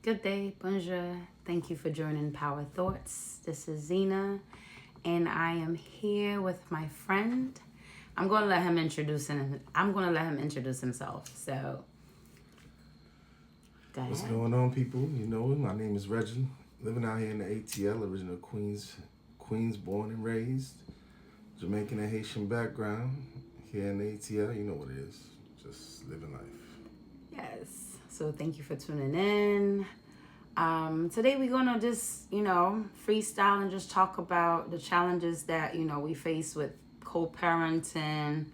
Good day, bonjour. Thank you for joining Power Thoughts. This is Zena, and I am here with my friend. I'm going to let him introduce himself. So, go ahead. What's going on, people? You know, my name is Reggie, living out here in the ATL, original Queens, born and raised, Jamaican and Haitian background. Here in the ATL, you know what it is, just living life. Yes. So thank you for tuning in. Today we're gonna just, freestyle and just talk about the challenges that, we face with co-parenting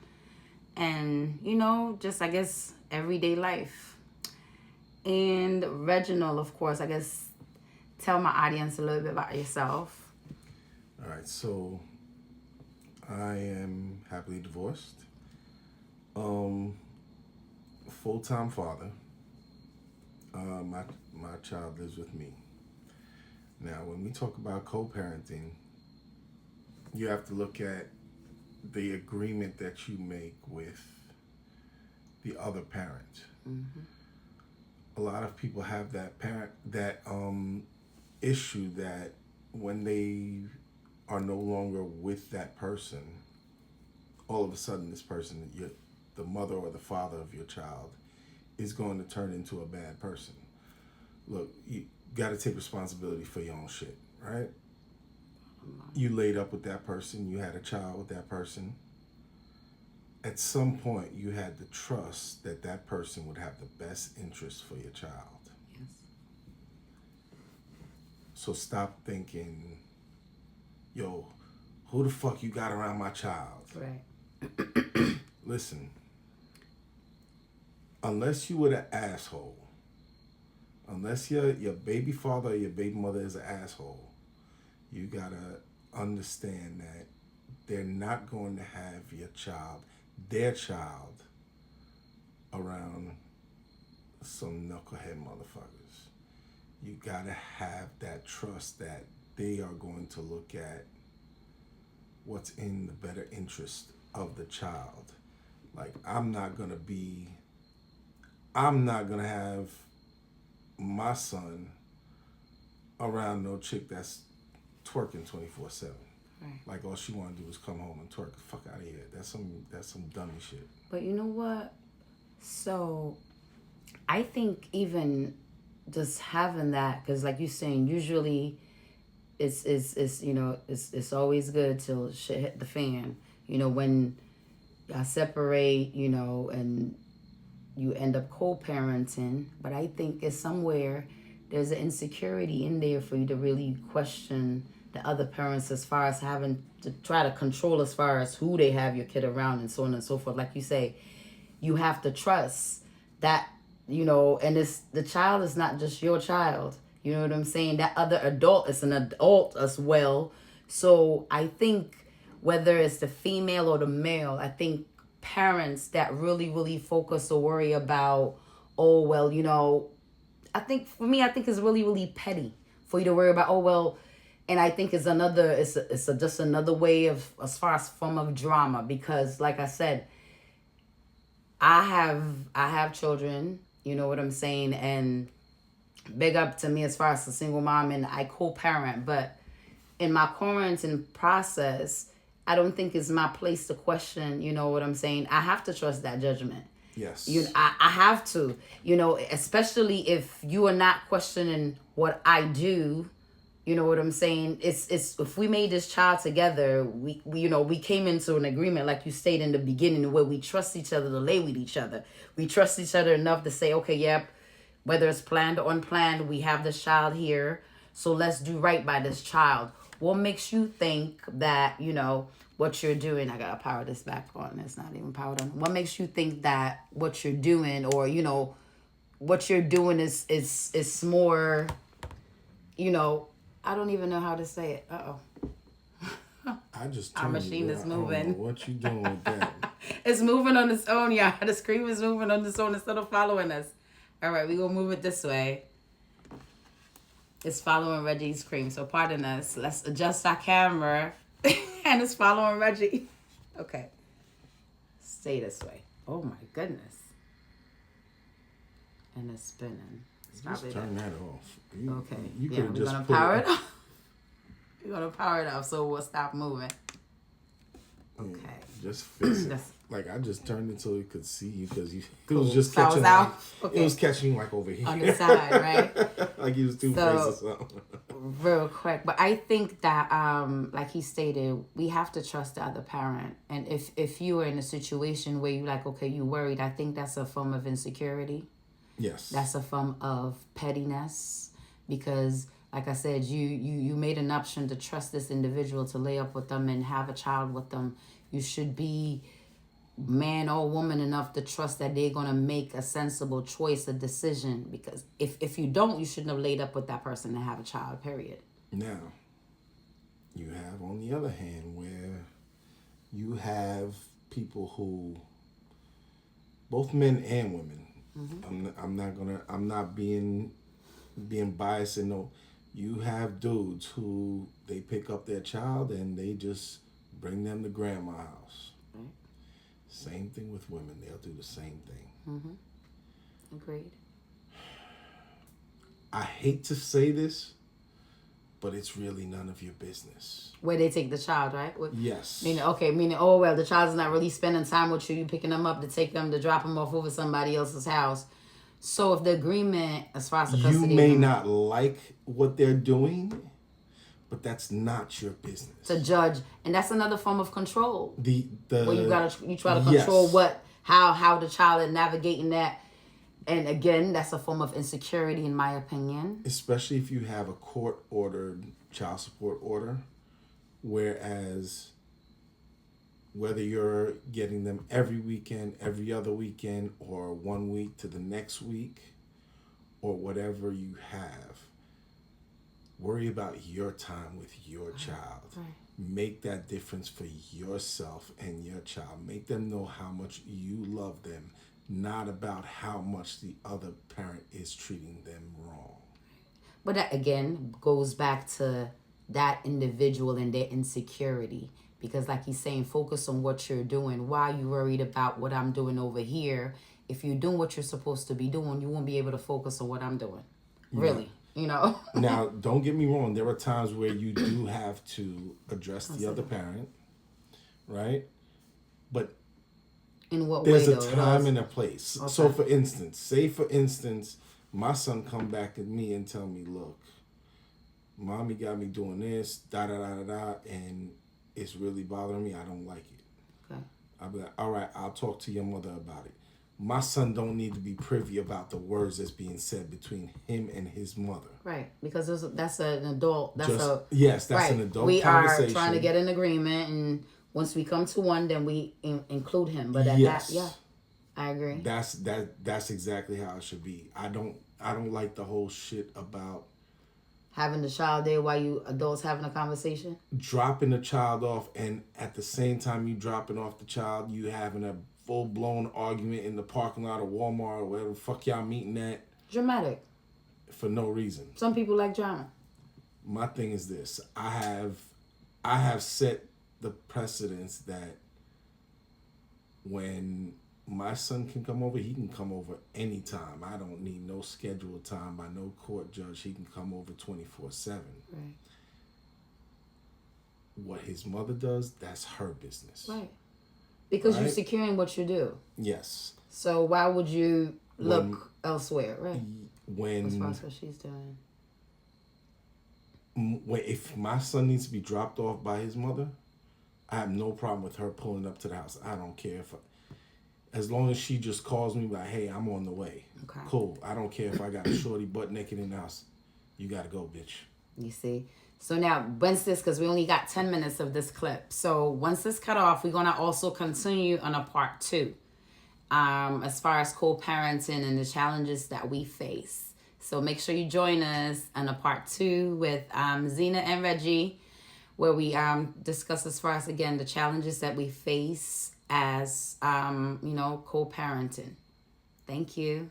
and, just I guess everyday life. And Reginald, of course, I guess tell my audience a little bit about yourself. All right, so I am happily divorced. Full-time father. My child lives with me. Now, when we talk about co-parenting, you have to look at the agreement that you make with the other parent. Mm-hmm. A lot of people have that issue that when they are no longer with that person, all of a sudden this person, the mother or the father of your child, is going to turn into a bad person. Look, you got to take responsibility for your own shit, right? You laid up with that person, you had a child with that person. At some point, you had to trust that that person would have the best interest for your child. Yes. So stop thinking, yo, who the fuck you got around my child? Right. Listen, unless you were the asshole, unless your baby father or your baby mother is an asshole, you gotta understand that they're not going to have their child, around some knucklehead motherfuckers. You gotta have that trust that they are going to look at what's in the better interest of the child. Like, I'm not gonna have my son around no chick that's twerking 24/7. Right. Like, all she want to do is come home and twerk the fuck out of here. That's some dummy shit. But you know what? So I think even just having that, because like you're saying, usually it's always good till shit hit the fan. When y'all separate, and you end up co-parenting. But I think it's somewhere there's an insecurity in there for you to really question the other parents as far as having to try to control as far as who they have your kid around and so on and so forth. Like you say, you have to trust that, and the child is not just your child. You know what I'm saying? That other adult is an adult as well. So I think whether it's the female or the male, I think parents that really, really focus or worry about, oh, well, I think it's really, really petty for you to worry about, oh, well, and I think it's just another way of, as far as form of drama, because like I said, I have children, you know what I'm saying, and big up to me as far as a single mom, and I co-parent, but in my parenting process, I don't think it's my place to question, you know what I'm saying? I have to trust that judgment. Yes. I have to, especially if you are not questioning what I do, you know what I'm saying? It's if we made this child together, we came into an agreement, like you stated in the beginning, where we trust each other to lay with each other. We trust each other enough to say, okay, yep, whether it's planned or unplanned, we have this child here, so let's do right by this child. What makes you think that, what you're doing, I gotta power this back on, it's not even powered on. What makes you think that what you're doing, or, what you're doing is more, I don't even know how to say it. I just Our machine is moving. I don't know what you doing with that? It's moving on its own, y'all. The screen is moving on its own instead of following us. All right, we gonna move it this way. It's following Reggie's screen, so pardon us. Let's adjust our camera. And it's following Reggie. Okay. Stay this way. Oh my goodness. And it's spinning. Just turn that off. Okay. You Yeah, could we're just gonna put power it. it off. We're gonna power it off, so we'll stop moving. Okay. Just fix it. That's Like I just turned it so it could see you because it cool. was just So I was catching. out. Like, Okay. It was catching you like over here On the side, right? like he was two faces or something. Real quick, but I think that like he stated, we have to trust the other parent. And if you are in a situation where you like, okay, you worried, I think that's a form of insecurity. Yes. That's a form of pettiness, because like I said, you made an option to trust this individual to lay up with them and have a child with them. You should be man or woman enough to trust that they're going to make a sensible choice, a decision, because if you don't, you shouldn't have laid up with that person and have a child, period. Now, you have on the other hand where you have people who, both men and women, I'm not being biased, and no, you have dudes who they pick up their child and they just bring them to grandma's house. Right. Same thing with women. They'll do the same thing. Agreed. I hate to say this, but it's really none of your business. Where they take the child, right? Yes. Meaning, oh, well, the child's not really spending time with you. You picking them up to take them to drop them off over somebody else's house. So if the agreement, as far as the custody, you may not like what they're doing, but that's not your business. To judge, and that's another form of control. The where you try to control how the child is navigating that, and again, that's a form of insecurity, in my opinion. Especially if you have a court-ordered child support order, whereas whether you're getting them every weekend, every other weekend, or 1 week to the next week, or whatever you have, worry about your time with your child. Right. Make that difference for yourself and your child. Make them know how much you love them, not about how much the other parent is treating them wrong. But that, again, goes back to that individual and their insecurity. Because like he's saying, focus on what you're doing. Why are you worried about what I'm doing over here? If you're doing what you're supposed to be doing, you won't be able to focus on what I'm doing. Really, you know? Now, don't get me wrong. There are times where you do have to address the other parent, right? But in what there's way, a time and a place. Okay. So, for instance, my son come back at me and tell me, look, mommy got me doing this, da-da-da-da-da, and it's really bothering me. I don't like it. Okay. I'll be like, all right, I'll talk to your mother about it. My son don't need to be privy about the words that's being said between him and his mother. Right, because that's an adult. That's right. An adult we conversation. We are trying to get an agreement, and once we come to one, then we include him. But I agree. That's exactly how it should be. I don't like the whole shit about having the child there while you adults having a conversation. Dropping the child off, and at the same time you dropping off the child, you having a full-blown argument in the parking lot of Walmart or wherever the fuck y'all meeting at. Dramatic. For no reason. Some people like drama. My thing is this. I have set the precedence that when my son can come over, he can come over anytime. I don't need no scheduled time by no court judge. He can come over 24/7. Right. What his mother does, that's her business. Right. Because you're securing what you do. Yes. So why would you look elsewhere, right? As far as what she's doing. If my son needs to be dropped off by his mother, I have no problem with her pulling up to the house. I don't care as long as she just calls me like, hey, I'm on the way. Okay. Cool. I don't care if I got a shorty butt naked in the house. You got to go, bitch. You see? So now, once this, because we only got 10 minutes of this clip. So once this cut off, we're going to also continue on a part 2. As far as co-parenting and the challenges that we face. So make sure you join us on a part 2 with Zena and Reggie, where we discuss as far as, again, the challenges that we face as, co-parenting. Thank you.